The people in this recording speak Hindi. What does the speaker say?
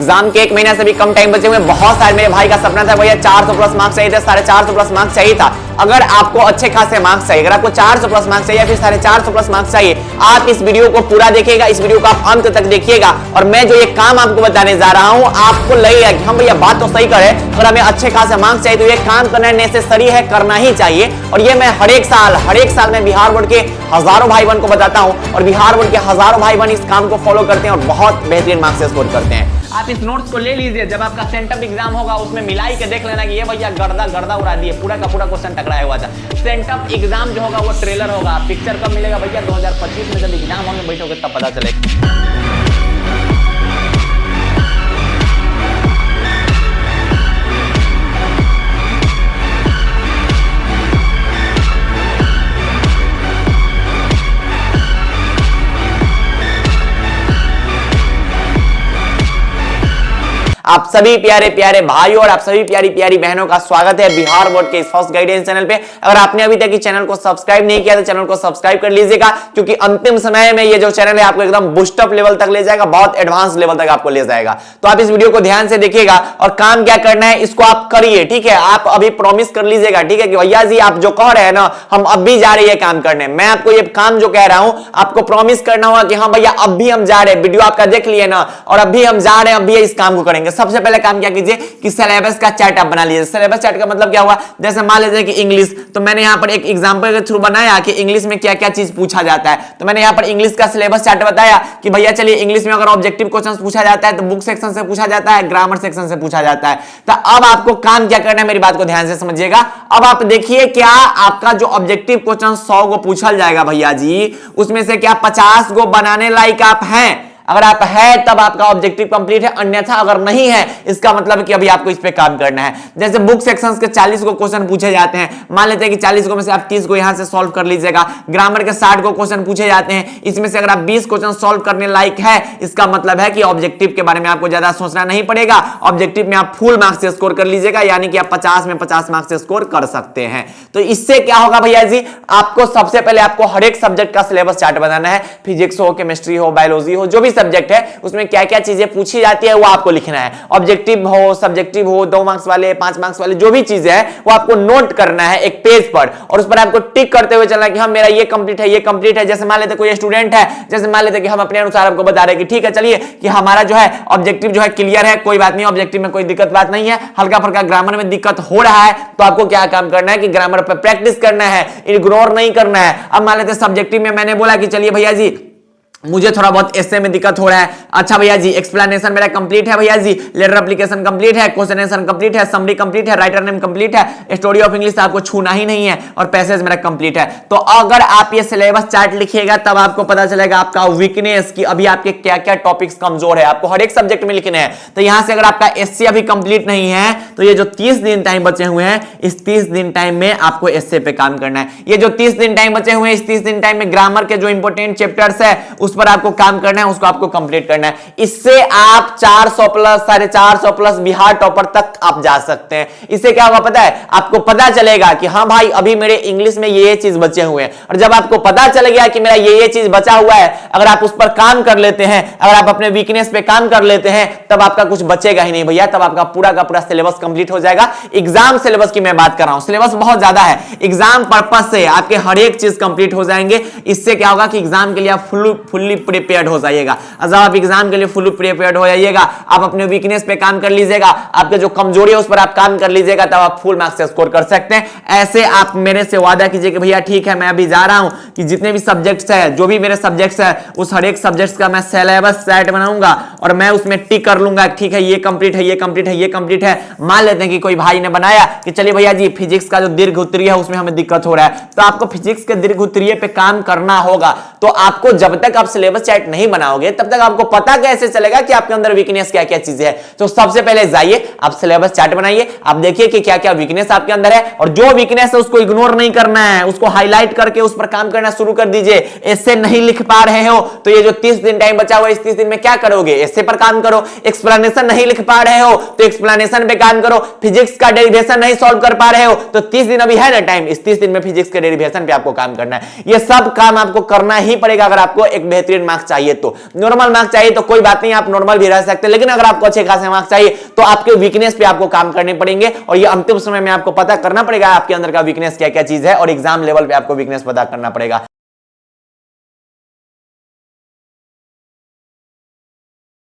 एग्जाम के एक महीने से भी कम टाइम बचे हुए। बहुत सारे मेरे भाई का सपना था भैया 400 प्लस मार्क्स चाहिए थे, 450 प्लस मार्क्स चाहिए था। अगर आपको अच्छे खासे मार्क्स चाहिए, अगर आपको 400 प्लस मार्क्स चाहिए या फिर 450 प्लस मार्क्स चाहिए, आप इस वीडियो को पूरा देखिएगा, इस वीडियो को आप अंत तक देखिएगा। और मैं जो ये काम आपको बताने जा रहा हूं, आपको लगेगा कि हम भैया बात तो सही करे, अगर हमें अच्छे खासे मार्क्स चाहिए तो ये काम करना नेसेसरी है, करना ही चाहिए। और ये मैं हर एक साल में बिहार बोर्ड के हजारों भाई बहन को बताता हूं और बिहार बोर्ड के हजारों भाई बहन इस काम को फॉलो करते हैं और बहुत बेहतरीन मार्क्स स्कोर करते हैं। आप इस नोट्स को ले लीजिए, जब आपका सेंटअप एग्जाम होगा उसमें मिलाई के देख लेना कि ये भैया गर्दा उड़ा दिए, पूरा का पूरा क्वेश्चन टकराया हुआ था। सेंटअप एग्जाम जो होगा वो ट्रेलर होगा। पिक्चर कब मिलेगा भैया? 2025 में जब एग्जाम होंगे बैठोगे तब पता चलेगा। आप सभी प्यारे प्यारे भाइयों और आप सभी प्यारी प्यारी बहनों का स्वागत है बिहार बोर्ड के इस फर्स्ट गाइडेंस चैनल पे। अगर आपने अभी तक इस चैनल को सब्सक्राइब नहीं किया तो चैनल को सब्सक्राइब कर लीजिएगा, क्योंकि अंतिम समय में ये जो चैनल है आपको एकदम बूस्टअप लेवल तक ले जाएगा, बहुत एडवांस लेवल तक आपको ले जाएगा। तो आप इस वीडियो को ध्यान से देखिएगा और काम क्या करना है इसको आप करिए, ठीक है। आप अभी प्रॉमिस कर लीजिएगा, ठीक है, कि भैया जी आप जो कह रहे हैं ना, हम अब भी जा रहे हैं काम करने। मैं आपको ये काम जो कह रहा हूं आपको प्रॉमिस करना होगा कि हाँ भैया अब भी हम जा रहे हैं, वीडियो आपका देख लिए ना, और अब भी हम जा रहे हैं, अब भी इस काम को करेंगे। सबसे पहले काम क्या कीजिए कि सिलेबस का चार्ट आप बना लीजिए। सिलेबस चार्ट का मतलब क्या हुआ? जैसे मान लीजिए कि इंग्लिश, तो मैंने यहां पर एक एग्जांपल के थ्रू बनाया कि इंग्लिश में क्या क्या चीज पूछा जाता है। तो मैंने यहां पर इंग्लिश का सिलेबस चार्ट बताया कि भैया चलिए इंग्लिश में अगर ऑब्जेक्टिव क्वेश्चंस पूछा जाता है तो बुक सेक्शन से पूछा जाता है, ग्रामर सेक्शन से पूछा जाता है। तो अब आपको काम क्या करना है, मेरी बात को ध्यान से समझिएगा। अब आप देखिए क्या आपका जो ऑब्जेक्टिव क्वेश्चन 100 को पूछा जाएगा भैया जी, उसमें से क्या 50 को बनाने लायक आप हैं? अगर आप है तब आपका ऑब्जेक्टिव कंप्लीट है, अन्यथा अगर नहीं है इसका मतलब कि अभी आपको इस पे काम करना है। जैसे बुक सेक्शंस के 40 को क्वेश्चन पूछे जाते हैं, मान लेते हैं कि 40 को में से आप 30 को यहां से सॉल्व कर लीजिएगा। ग्रामर के 60 को क्वेश्चन पूछे जाते हैं, इसमें से अगर आप 20 क्वेश्चन सॉल्व करने लायक है, इसका मतलब है कि ऑब्जेक्टिव के बारे में आपको ज्यादा सोचना नहीं पड़ेगा। ऑब्जेक्टिव में आप फुल मार्क्स से स्कोर कर लीजिएगा, यानी कि आप 50 में 50 मार्क्स से स्कोर कर सकते हैं। तो इससे क्या होगा भैया जी, आपको सबसे पहले आपको हर एक सब्जेक्ट का सिलेबस चार्ट बनाना है। फिजिक्स हो, केमिस्ट्री हो, बायोलॉजी हो, जो भी सब्जेक्ट है उसमें क्या क्या चीजें पूछी जाती है वो आपको लिखना है। ऑब्जेक्टिव हो, सब्जेक्टिव हो, 2 मार्क्स वाले, 5 मार्क्स वाले, जो भी चीजें है वो आपको नोट करना है एक पेज पर, और उस पर आपको टिक करते हुए चलना है कि हाँ मेरा ये कंप्लीट है, ये कंप्लीट है। जैसे मान लेते कोई स्टूडेंट है, जैसे मान लेते कि हम अपने अनुसार आपको बता रहे हैं कि ठीक है चलिए कि हमारा जो है ऑब्जेक्टिव जो है क्लियर है, कोई बात नहीं, ऑब्जेक्टिव में कोई दिक्कत बात नहीं है, हल्का फुल्का ग्रामर में दिक्कत हो रहा है तो आपको क्या काम करना है कि ग्रामर पर प्रैक्टिस करना है, इग्नोर नहीं करना है। अब मान लेते सब्जेक्टिव में मैंने बोला कि चलिए भैया जी मुझे थोड़ा बहुत एस्से में दिक्कत हो रहा है। अच्छा भैया जी एक्सप्लेनेशन मेरा कंप्लीट है, भैया जी लेटर एप्लीकेशन कंप्लीट है, क्वेश्चन आंसर कंप्लीट है, समरी कंप्लीट है, राइटर नेम कंप्लीट है, स्टोरी ऑफ इंग्लिश आपको छूना ही नहीं है, और पैसेज मेरा कंप्लीट है। तो अगर आप ये सिलेबस चार्ट लिखिएगा तब आपको पता चलेगा आपका वीकनेस कि अभी आपके क्या क्या टॉपिक्स कमजोर है, आपको हर एक सब्जेक्ट में लिखने हैं। तो यहां से अगर आपका एस्से अभी कंप्लीट नहीं है तो ये जो 30 दिन टाइम बचे हुए हैं, इस 30 दिन टाइम में आपको एस्से पे काम करना है। ये जो 30 दिन टाइम बचे हुए हैं, इस 30 दिन टाइम में ग्रामर के जो इंपोर्टेंट चैप्टर्स है उस पर आपको काम करना है, उसको आपको कंप्लीट करना है। इससे आप 400 प्लस, 450 प्लस बिहार टॉपर तक आप जा सकते हैं। इससे क्या होगा पता है, आपको पता चलेगा कि हाँ भाई अभी मेरे इंग्लिश में ये चीज बचे हुए हैं, और जब आपको पता चल गया कि मेरा ये चीज बचा हुआ है, अगर आप उस पर काम कर लेते हैं, अगर आप अपने वीकनेस पे काम कर लेते हैं, तब आपका कुछ बचेगा ही नहीं भैया, तब आपका पूरा का पूरा सिलेबस कंप्लीट हो जाएगा। एग्जाम सिलेबस की मैं बात कर रहा हूं, सिलेबस बहुत ज्यादा है, एग्जाम पर्पस से आपके हर एक चीज कंप्लीट हो जाएंगे। इससे क्या होगा कि एग्जाम के लिए आप फुल्ली प्रिपेयर्ड हो जाइएगा। जब आप एग्जाम के लिए फुल्ली प्रिपेयर्ड हो जाइएगा, आप अपने वीकनेस पे काम कर लीजिएगा, आपके जो कमजोरी है उस पर आप काम कर लीजिएगा, तब आप फुल मार्क्स से स्कोर कर सकते हैं। ऐसे आप मेरे से वादा कीजिए कि भैया ठीक है मैं अभी जा रहा हूं कि जितने भी सब्जेक्ट्स है, जो भी मेरे सब्जेक्ट्स है, उस हर एक सब्जेक्ट्स का मैं सिलेबस चार्ट बनाऊंगा और मैं उसमें टिक कर लूंगा, ठीक है ये कंप्लीट है, ये कंप्लीट है, ये कंप्लीट है। मान लेते हैं कि कोई भाई ने बनाया कि चलिए भैया जी फिजिक्स का जो दीर्घ उत्तरीय है उसमें हमें दिक्कत हो रहा है, तो आपको फिजिक्स के दीर्घ उत्तरीय पे काम करना होगा। तो आपको जब तक आप सिलेबस चार्ट नहीं बनाओगे तब तक आपको पता कैसे चलेगा कि आपके अंदर वीकनेस क्या क्या चीजें है। तो सबसे पहले जाइए आप सिलेबस चार्ट बनाइए, आप देखिए कि क्या क्या वीकनेस आपके अंदर है, और जो वीकनेस है उसको इग्नोर नहीं करना है, उसको हाईलाइट करके उस पर काम करना शुरू कर दीजिए। ऐसे नहीं लिख पा रहे हो तो ये जो 30 दिन टाइम बचा हुआ है, इस 30 दिन में क्या करोगे, ऐसे पर काम करो। एक्सप्लेनेशन नहीं लिख पा रहे हो तो एक्सप्लेनेशन पे काम करो। फिजिक्स का डेरिवेशन नहीं सॉल्व कर पा रहे हो तो 30 दिन अभी है ना टाइम, इस 30 दिन में फिजिक्स के डेरिवेशन पे आपको काम करना है। ये सब काम आपको करना ही पड़ेगा अगर आपको एक बेहतरीन मार्क्स चाहिए तो। नॉर्मल मार्क्स चाहिए तो कोई बात नहीं, आप नॉर्मल भी रह सकते हैं, लेकिन अगर आपको अच्छे खासे मार्क्स चाहिए तो आपके वीकनेस पे आपको काम करने पड़ेंगे और ये अंतिम समय में आपको पता करना पड़ेगा आपके अंदर का वीकनेस क्या क्या चीज है और एग्जाम लेवल पे आपको वीकनेस पता करना पड़ेगा।